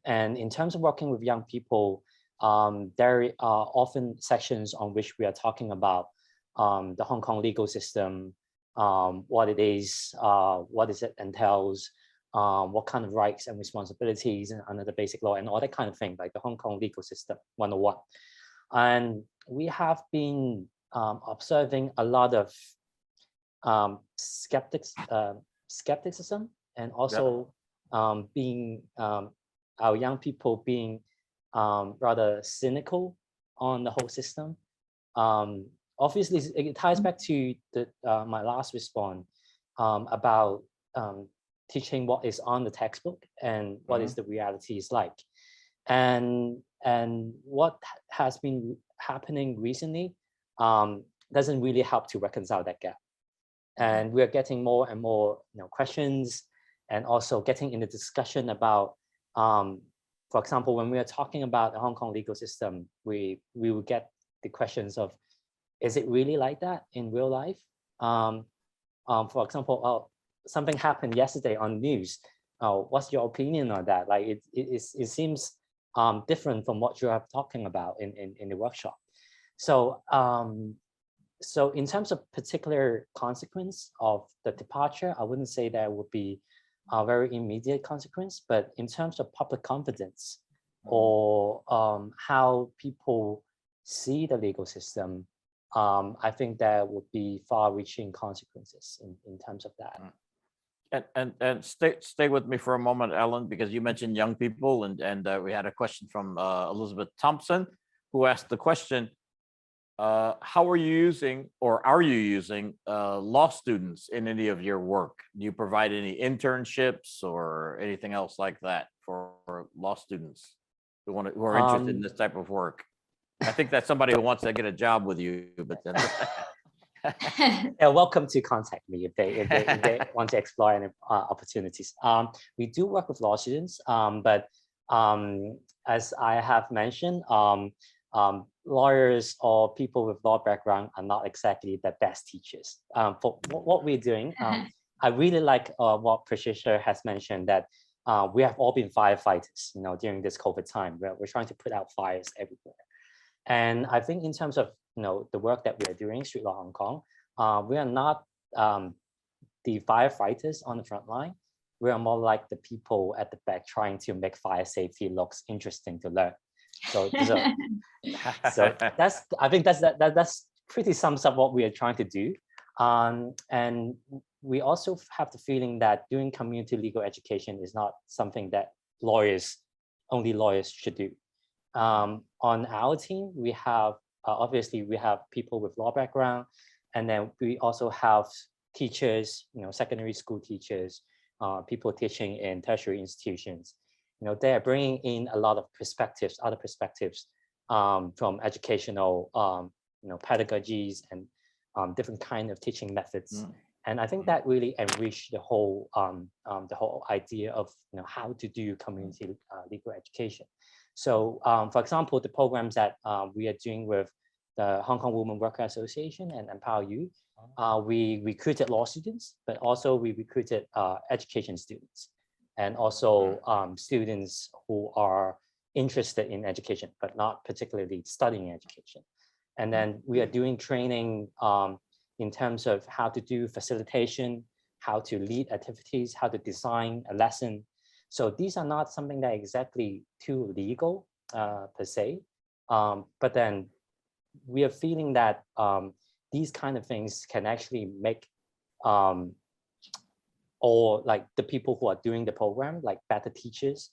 And in terms of working with young people, there are often sections on which we are talking about the Hong Kong legal system, what it is, what it entails, what kind of rights and responsibilities under the basic law and all that kind of thing, like the Hong Kong legal system 101. And we have been observing a lot of skepticism and also being our young people being rather cynical on the whole system. Obviously, it ties back to my last response about teaching what is on the textbook and what is the reality is like. And what has been happening recently doesn't really help to reconcile that gap. And we're getting more and more questions, and also getting into discussion about, for example, when we are talking about the Hong Kong legal system, we will get the questions of, is it really like that in real life? For example, something happened yesterday on news. What's your opinion on that? Like it seems different from what you are talking about in the workshop. So so in terms of particular consequence of the departure, I wouldn't say there would be a very immediate consequence, but in terms of public confidence or how people see the legal system, I think there would be far-reaching consequences in terms of that. And stay with me for a moment, Ellen, because you mentioned young people, and we had a question from Elizabeth Thompson, who asked the question, how are you using, or are you using law students in any of your work? Do you provide any internships or anything else like that for law students who are interested in this type of work? I think that's somebody who wants to get a job with you, but then they're welcome to contact me if they want to explore any opportunities. We do work with law students, but as I have mentioned, lawyers or people with law background are not exactly the best teachers. For what we're doing, I really like what Patricia has mentioned, that we have all been firefighters, during this COVID time. We're trying to put out fires everywhere. And I think in terms of the work that we are doing, Street Law Hong Kong, we are not the firefighters on the front line. We are more like the people at the back trying to make fire safety looks interesting to learn. So that's, I think that's pretty sums up what we are trying to do. And we also have the feeling that doing community legal education is not something that only lawyers should do. On our team, we have obviously we have people with law background, and then we also have teachers, secondary school teachers, people teaching in tertiary institutions. They are bringing in a lot of perspectives, other perspectives from educational, pedagogies and different kind of teaching methods. And I think that really enriched the whole idea of how to do community legal education. So, for example, the programs that we are doing with the Hong Kong Women Worker Association and Empower You, we recruited law students, but also we recruited education students, and also students who are interested in education, but not particularly studying education. And then we are doing training in terms of how to do facilitation, how to lead activities, how to design a lesson. So these are not something that exactly too legal per se, but then we are feeling that these kind of things can actually make or like the people who are doing the program like better teachers,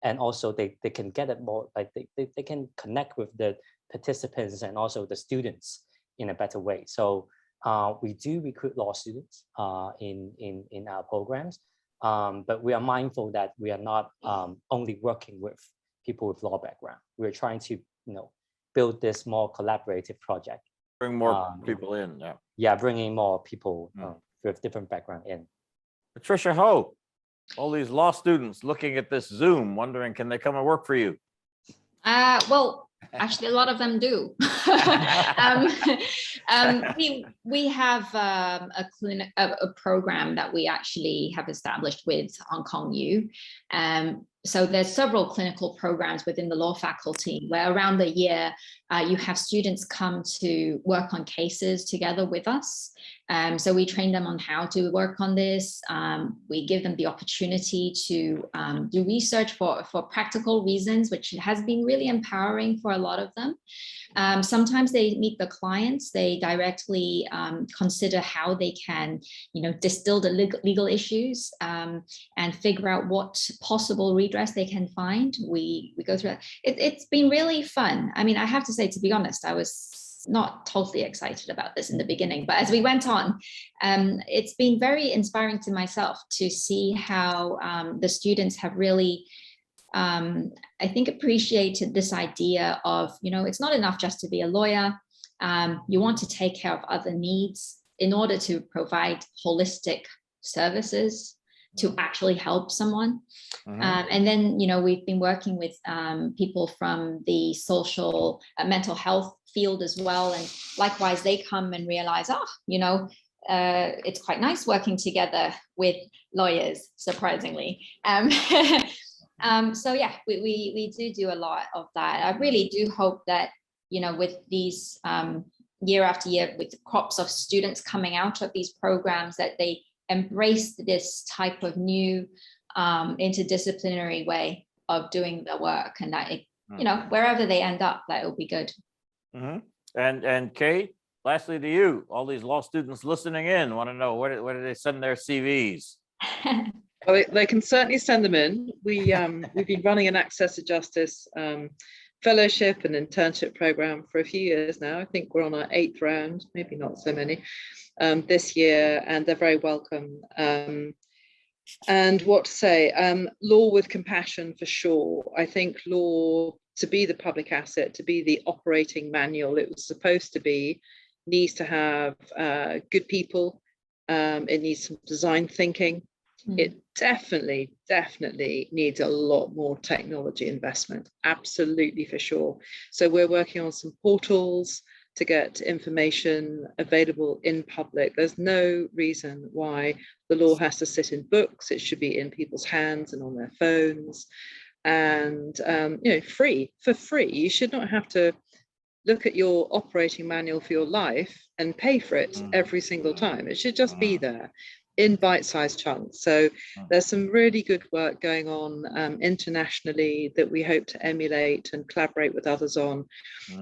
and also they can get it more like they can connect with the participants and also the students in a better way. So we do recruit law students in our programs, but we are mindful that we are not only working with people with law background. We're trying to build this more collaborative project. Bring more people in. Yeah. Yeah, bringing more people with different background in. Patricia Ho, all these law students looking at this Zoom, wondering, can they come and work for you? Well, actually, a lot of them do. We have a program that we actually have established with Hong Kong U. So there's several clinical programs within the law faculty where around the year you have students come to work on cases together with us. So we train them on how to work on this. We give them the opportunity to do research for practical reasons, which has been really empowering for a lot of them. Sometimes they meet the clients, they directly consider how they can, distill the legal issues and figure out what possible redress they can find. We go through that. It's been really fun. I mean, I have to say, to be honest, I was not totally excited about this in the beginning, but as we went on, it's been very inspiring to myself to see how the students have really, I think, appreciated this idea of, it's not enough just to be a lawyer. You want to take care of other needs in order to provide holistic services to actually help someone. And then, we've been working with people from the social mental health field as well. And likewise, they come and realize, it's quite nice working together with lawyers, surprisingly. So yeah, we do a lot of that. I really do hope that, with these year after year, with the crops of students coming out of these programs, that they embrace this type of new interdisciplinary way of doing the work, and that it, wherever they end up, that will be good. And Kate, lastly to you, all these law students listening in want to know, where do they send their CVs? Well, they can certainly send them in. We've been running an Access to Justice fellowship and internship program for a few years now. I think we're on our 8th round, maybe not so many this year, and they're very welcome. And what to say, law with compassion for sure. I think law, to be the public asset, to be the operating manual it was supposed to be, needs to have good people. It needs some design thinking. It definitely needs a lot more technology investment, absolutely, for sure. So we're working on some portals to get information available in public. There's no reason why the law has to sit in books. It should be in people's hands and on their phones, and free. You should not have to look at your operating manual for your life and pay for it every single time. It should just be there in bite-sized chunks. So there's some really good work going on internationally that we hope to emulate and collaborate with others on.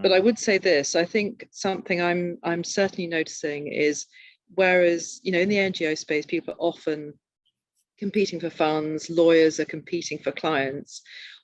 But I would say this, I think something I'm certainly noticing is, whereas in the NGO space, people are often competing for funds, lawyers are competing for clients.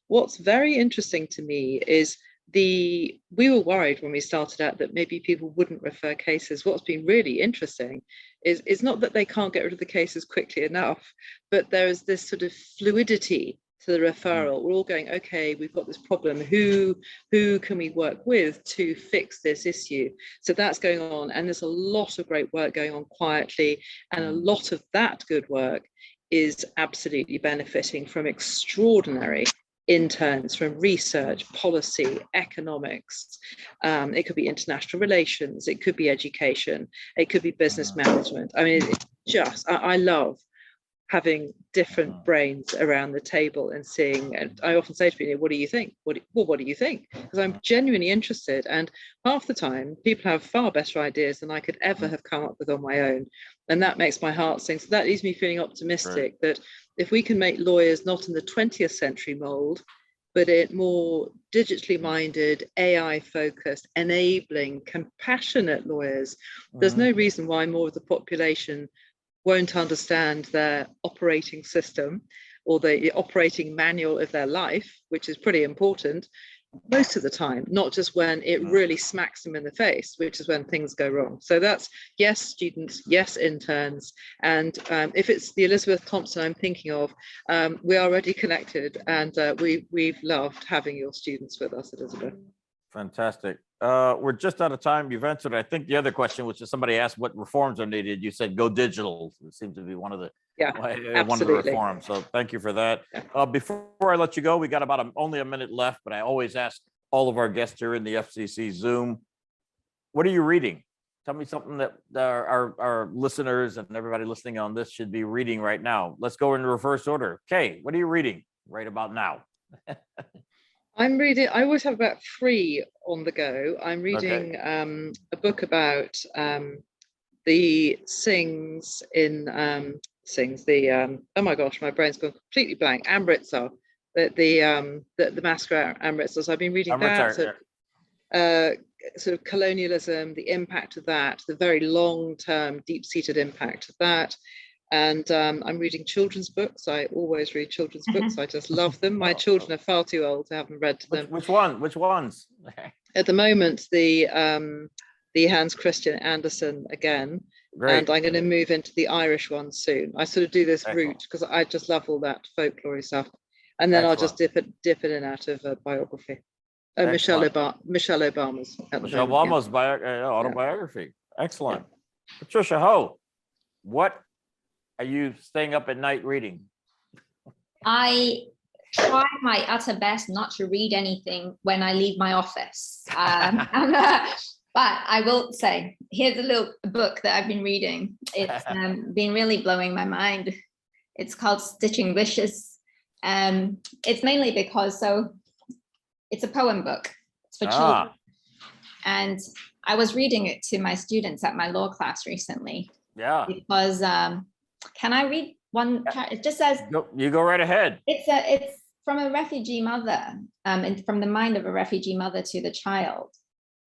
What's very interesting to me is we were worried when we started out that maybe people wouldn't refer cases. What's been really interesting is not that they can't get rid of the cases quickly enough, but there is this sort of fluidity to the referral. We're all going, okay, we've got this problem. Who can we work with to fix this issue? So that's going on, and there's a lot of great work going on quietly, and a lot of that good work is absolutely benefiting from extraordinary interns from research, policy, economics. It could be international relations, it could be education, it could be business management. I mean, I love having different brains around the table and seeing, and I often say to people, what do you think? What do you think? Because I'm genuinely interested, and half the time people have far better ideas than I could ever have come up with on my own, and that makes my heart sing. So that leaves me feeling optimistic that if we can make lawyers not in the 20th century mold, but it more digitally minded, AI focused, enabling, compassionate lawyers, there's no reason why more of the population won't understand their operating system or the operating manual of their life, which is pretty important most of the time, not just when it really smacks them in the face, which is when things go wrong. So that's yes, students, yes, interns. And if it's the Elizabeth Thompson I'm thinking of, we are already connected, and we've loved having your students with us, Elizabeth. Fantastic. We're just out of time. You've answered, I think, the other question, which is somebody asked what reforms are needed. You said go digital. It seems to be one of the one of the reforms. So thank you for that. Before I let you go, we got about only a minute left, but I always ask all of our guests here in the FCC Zoom, what are you reading? Tell me something that our listeners and everybody listening on this should be reading right now. Let's go in reverse order. Kay, what are you reading right about now? I'm reading, I always have about 3 on the go. I'm reading a book about the Singhs in, oh my gosh, my brain's gone completely blank, Amritsar, the massacre at Amritsar. So I've been reading that, sort of colonialism, the impact of that, the very long-term, deep-seated impact of that. And I'm reading children's books. I always read children's books. I just love them. My children are far too old to have them read to them. Which ones? At the moment, the Hans Christian Andersen again. Great. And I'm going to move into the Irish one soon. I sort of do this route because I just love all that folklore stuff. And then I'll just dip it in and out of a biography. Michelle Obama's. Michelle Obama's autobiography. Excellent. Patricia Ho, what are you staying up at night reading? I try my utter best not to read anything when I leave my office. But I will say, here's a little book that I've been reading. It's been really blowing my mind. It's called Stitching Wishes. It's mainly because, it's a poem book. It's for children. And I was reading it to my students at my law class recently. Yeah. Because can I read one? It just says, you go right ahead. It's from a refugee mother, and from the mind of a refugee mother to the child,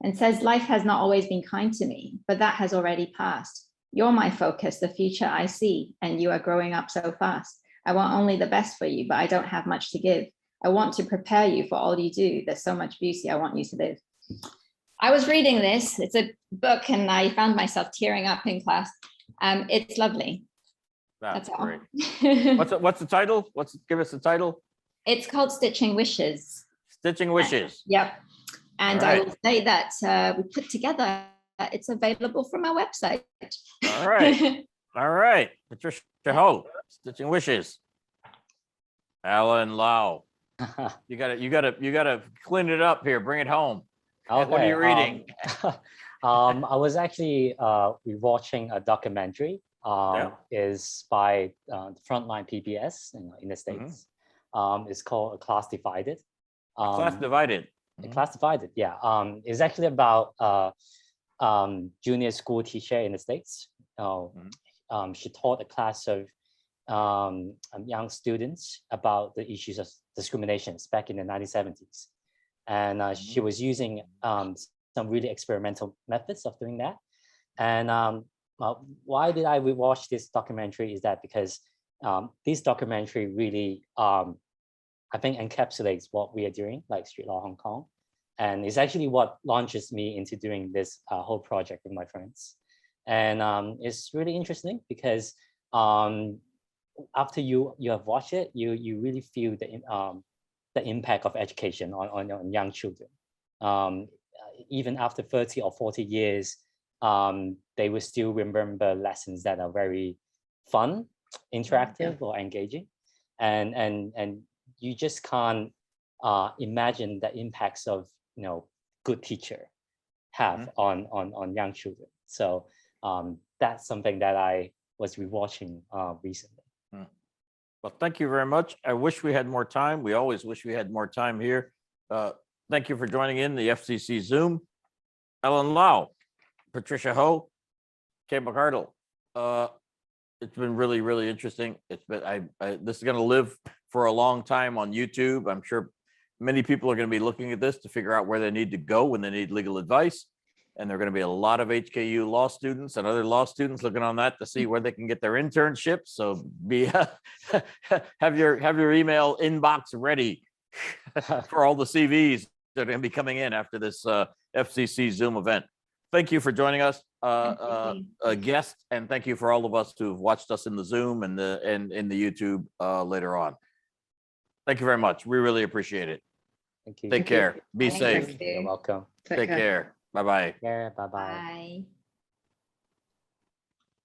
and says, life has not always been kind to me, but that has already passed. You're my focus, the future I see, and you are growing up so fast. I want only the best for you, but I don't have much to give. I want to prepare you for all you do. There's so much beauty I want you to live. I was reading this. It's a book, and I found myself tearing up in class. It's lovely. That's great. What's the title? Give us the title. It's called Stitching Wishes. Stitching Wishes. Yep. And I will say that we put together, it's available from our website. All right. All right. Patricia Ho, Stitching Wishes. Alan Lau. You gotta clean it up here. Bring it home. Okay. What are you reading? I was actually watching a documentary. Is by Frontline PBS in the States. It's called A Class Divided. Class Divided. Class Divided, yeah. It's actually about junior school teacher in the States. She taught a class of young students about the issues of discriminations back in the 1970s. And she was using some really experimental methods of doing that. And why did I rewatch this documentary is that because this documentary really, I think, encapsulates what we are doing, like Street Law Hong Kong. And it's actually what launches me into doing this whole project with my friends. And it's really interesting because after you have watched it, you really feel the impact of education on young children. Even after 30 or 40 years, they will still remember lessons that are very fun, interactive, or engaging, and you just can't imagine the impacts of good teacher have on young children. So that's something that I was rewatching recently. Well, thank you very much. I wish we had more time. We always wish we had more time here. Thank you for joining in the FCC Zoom. Ellen Lau, Patricia Ho, Kay McArdle. It's been really, really interesting. It's been, this is going to live for a long time on YouTube. I'm sure many people are going to be looking at this to figure out where they need to go when they need legal advice. And there are going to be a lot of HKU law students and other law students looking on that to see where they can get their internships. So have your email inbox ready for all the CVs that are going to be coming in after this FCC Zoom event. Thank you for joining us, a guest, and thank you for all of us who've watched us in the Zoom and in the YouTube later on. Thank you very much. We really appreciate it. Thank you. Take care. Be Thank safe. you. You're welcome. Take care. Bye-bye. Yeah, bye-bye. Bye.